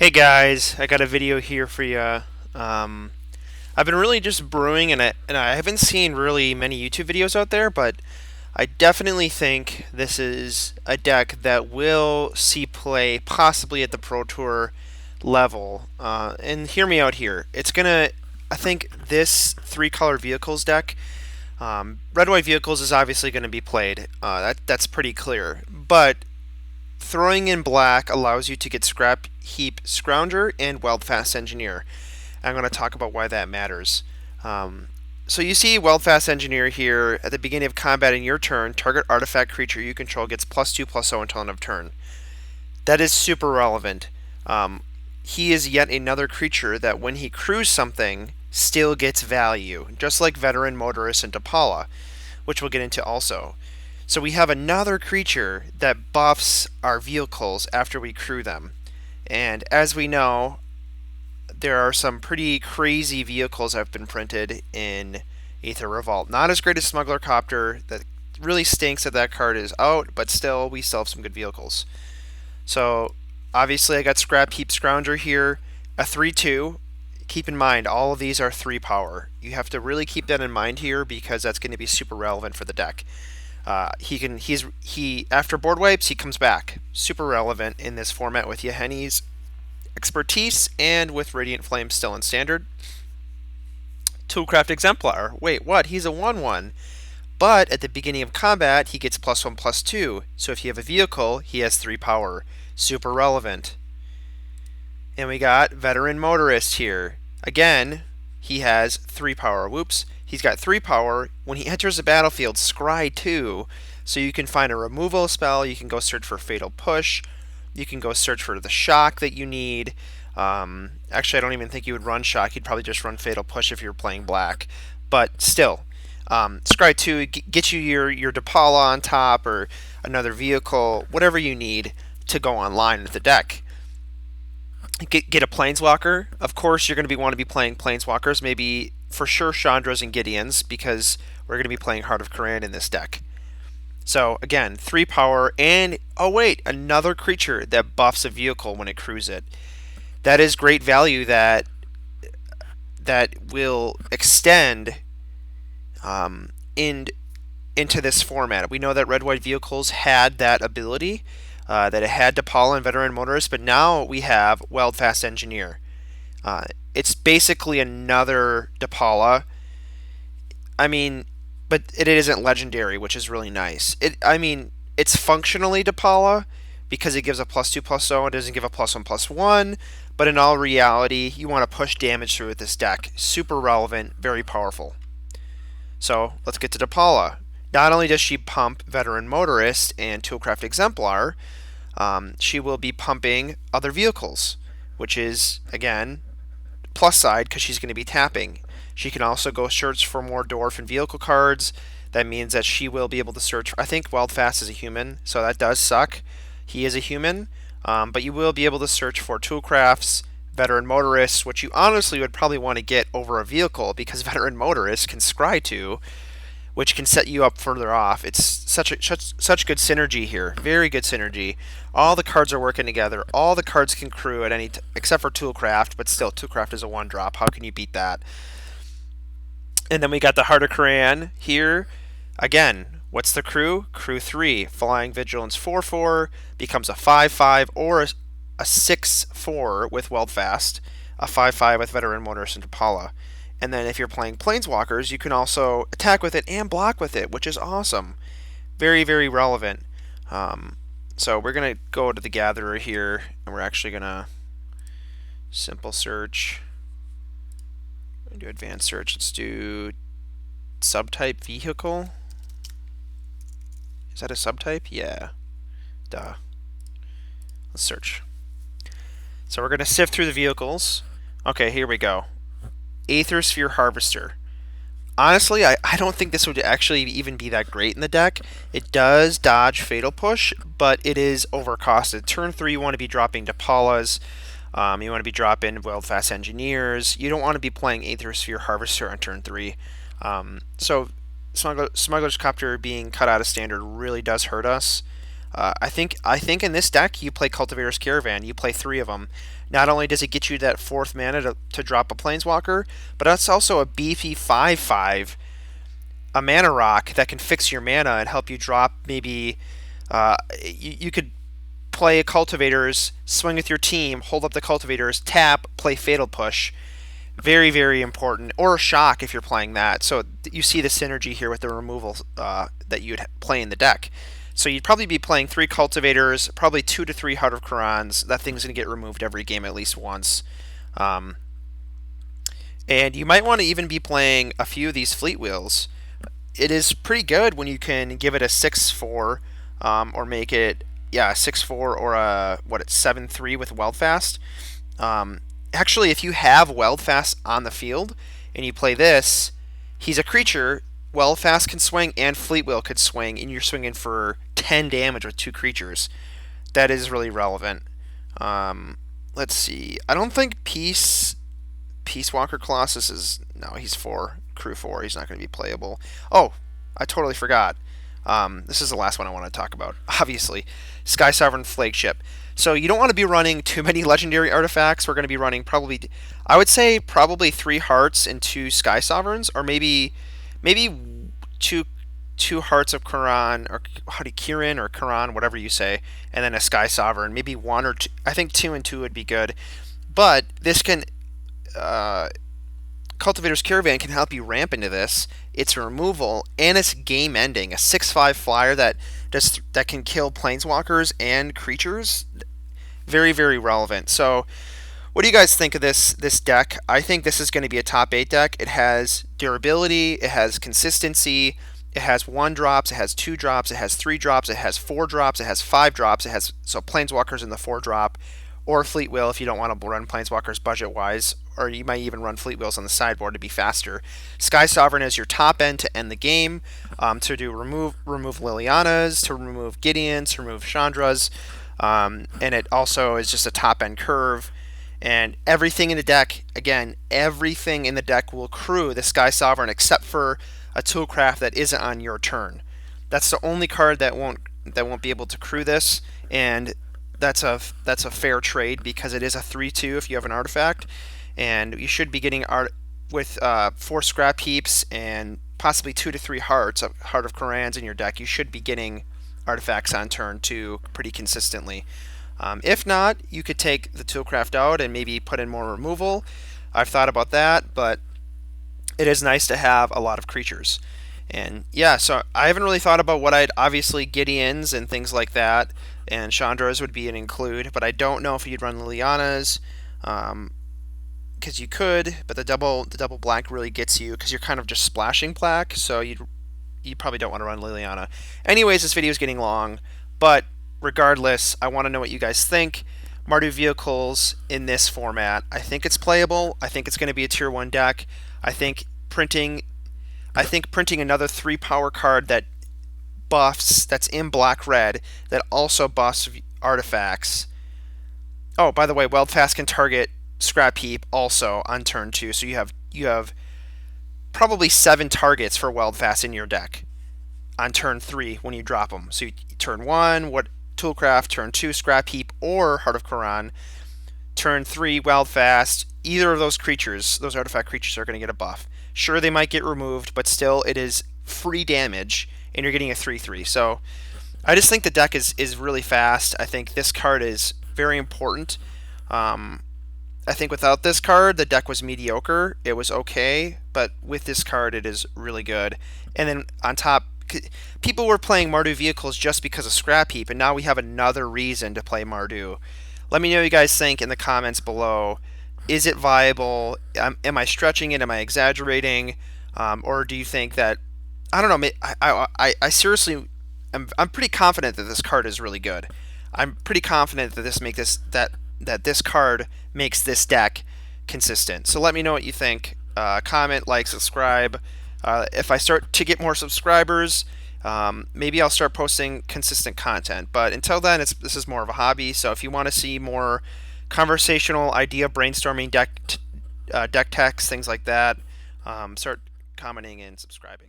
Hey guys, I got a video here for you. Um, I've been really just brewing, and I haven't seen really many YouTube videos out there, but I definitely think this is a deck that will see play possibly at the Pro Tour level. And hear me out here. I think this three-color vehicles deck, red white vehicles is obviously going to be played. That's pretty clear, but throwing in black allows you to get Scrap Heap Scrounger and Weldfast Engineer. I'm going to talk about why that matters. Um, so you see Weldfast Engineer here at the beginning of combat in your turn, target artifact creature you control gets +2/+0 until end of turn. That is super relevant. He is yet another creature that when he crews something, still gets value, just like Veteran Motorist and Dapala, which we'll get into also. So we have another creature that buffs our vehicles after we crew them. And as we know, there are some pretty crazy vehicles that have been printed in Aether Revolt. Not as great as Smuggler Copter, that really stinks that card is out, but still, we still have some good vehicles. So, obviously, I got Scrap Heap Scrounger here, a 3/2. Keep in mind, all of these are 3 power. You have to really keep that in mind here because that's going to be super relevant for the deck. He after board wipes, he comes back. Super relevant in this format with Yahenni's expertise and with Radiant Flame still in standard. Toolcraft Exemplar. Wait, what? He's a 1/1. But at the beginning of combat, he gets +1/+2. So if you have a vehicle, he has 3 power. Super relevant. And we got Veteran Motorist here. Again, he has 3 power. Whoops. He's got 3 power. When he enters the battlefield, scry 2. So you can find a removal spell. You can go search for Fatal Push. You can go search for the shock that you need. Actually, I don't even think you would run shock. You'd probably just run Fatal Push if you're playing black. But still, scry 2 gets you your Dapala on top or another vehicle, whatever you need to go online with the deck. Get a Planeswalker. Of course, you're going to want to be playing Planeswalkers. Maybe for sure Chandras and Gideons because we're going to be playing Heart of Kiran in this deck. So again, 3 power and oh wait, another creature that buffs a vehicle when it crews it. That is great value that will extend into this format. We know that red white vehicles had that ability, that it had Dapala and Veteran Motorist, but now we have Weldfast Engineer. It's basically another Dapala. I mean, but it isn't legendary, which is really nice. It's functionally Dapala because it gives a +2/+0. It doesn't give a +1/+1. But in all reality, you want to push damage through with this deck. Super relevant, very powerful. So let's get to Dapala. Not only does she pump Veteran Motorist and Toolcraft Exemplar, she will be pumping other vehicles, which is, again, plus side because she's going to be tapping. She can also go search for more dwarf and vehicle cards. That means that she will be able to search. I think Weldfast is a human, so that does suck. He is a human, but you will be able to search for Toolcrafts, Veteran Motorists, which you honestly would probably want to get over a vehicle because Veteran Motorists can scry to, which can set you up further off. It's such good synergy here. Very good synergy. All the cards are working together. All the cards can crew at except for Toolcraft, but still, Toolcraft is a 1-drop. How can you beat that? And then we got the Heart of Kiran here. Again, what's the crew? Crew 3. Flying Vigilance 4/4 becomes a 5/5 or a 6/4 with Weldfast, a 5/5 with Veteran Motorist and Dapala. And then if you're playing Planeswalkers, you can also attack with it and block with it, which is awesome. Very, very relevant. So we're going to go to the Gatherer here, and we're actually going to simple search. Do advanced search. Let's do subtype vehicle. Is that a subtype? Yeah. Duh. Let's search. So we're going to sift through the vehicles. Okay, here we go. Aethersphere Harvester. Honestly, I don't think this would actually even be that great in the deck. It does dodge Fatal Push, but it is overcosted. Turn 3, you want to be dropping Dapalas. You want to be dropping Weldfast Engineers. You don't want to be playing Aethersphere Harvester on turn 3. So Smuggler's Copter being cut out of standard really does hurt us. I think in this deck you play Cultivator's Caravan. You play three of them. Not only does it get you that fourth mana to drop a Planeswalker, but it's also a beefy 5/5, a mana rock that can fix your mana and help you drop maybe. You could play Cultivators, swing with your team, hold up the Cultivators, tap, play Fatal Push. Very, very important. Or Shock if you're playing that. So you see the synergy here with the removal that you'd play in the deck. So you'd probably be playing three Cultivators, probably 2 to 3 Heart of Khorans. That thing's going to get removed every game at least once. Um, and you might want to even be playing a few of these Fleet Wheels. It is pretty good when you can give it a 6/4, or make it, yeah, a 6/4, or a, what, it's 7/3 with Weldfast. Um, Actually, if you have Weldfast on the field and you play this, he's a creature. Weldfast can swing and Fleetwheel could swing, and you're swinging for 10 damage with two creatures. That is really relevant. Let's see. I don't think Peace Walker Colossus is, no, he's 4, crew 4. He's not going to be playable. Oh, I totally forgot. This is the last one I want to talk about. Obviously, Sky Sovereign Flagship. So you don't want to be running too many legendary artifacts. We're going to be running probably, I would say probably 3 hearts and 2 Sky Sovereigns, or maybe two Hearts of Quran, or how do you, Kirin or Quran, whatever you say, and then a Sky Sovereign. Maybe 1 or 2. I think 2 and 2 would be good. But this can, Cultivator's Caravan can help you ramp into this. It's removal and it's game ending. A 6/5 flyer that can kill planeswalkers and creatures. Very, very relevant. So, what do you guys think of this deck? I think this is going to be a top 8 deck. It has durability, it has consistency, it has 1 drops, it has 2 drops, it has 3 drops, it has 4 drops, it has 5 drops, it has, so planeswalkers in the 4 drop, or Fleet Wheel if you don't want to run planeswalkers budget wise, or you might even run Fleet Wheels on the sideboard to be faster. Sky Sovereign is your top end to end the game, to do remove Lilianas, to remove Gideons, to remove Chandras, and it also is just a top end curve. And everything in the deck, again, everything in the deck will accrue the Sky Sovereign except for a Toolcraft that isn't on your turn. That's the only card that won't be able to accrue this, and that's a fair trade because it is a 3/2 if you have an artifact, and you should be getting art with 4 scrap heaps and possibly 2 to 3 hearts of Heart of Khorans in your deck. You should be getting artifacts on turn 2 pretty consistently. If not, you could take the Toolcraft out and maybe put in more removal. I've thought about that, but it is nice to have a lot of creatures. And yeah, so I haven't really thought about what I'd, obviously Gideons and things like that, and Chandras would be an include, but I don't know if you'd run Lilianas, because you could, but the double black really gets you because you're kind of just splashing black, so you probably don't want to run Liliana. Anyways, this video is getting long, but regardless, I want to know what you guys think. Mardu Vehicles in this format, I think it's playable. I think it's going to be a tier 1 deck. I think printing another 3 power card that buffs, that's in black red, that also buffs artifacts. Oh, by the way, Weldfast can target Scrap Heap also on turn 2, so you have probably 7 targets for Weldfast in your deck on turn 3 when you drop them. So turn 1, what, Toolcraft, turn 2, Scrap Heap or Heart of Quran, turn 3, Weldfast. Either of those creatures, those artifact creatures, are going to get a buff. Sure, they might get removed, but still it is free damage, and you're getting a 3/3. So I just think the deck is really fast. I think this card is very important. I think without this card, the deck was mediocre. It was okay, but with this card, it is really good. And then on top, people were playing Mardu Vehicles just because of Scrap Heap, and now we have another reason to play Mardu. Let me know what you guys think in the comments below. Is it viable? Am I stretching it? Am I exaggerating? Or do you think that, I don't know, I seriously, I'm pretty confident that this card is really good. I'm pretty confident that this card makes this deck consistent. So let me know what you think. Comment, like, subscribe. If I start to get more subscribers, maybe I'll start posting consistent content. But until then, this is more of a hobby. So if you want to see more conversational idea brainstorming, deck text, things like that, start commenting and subscribing.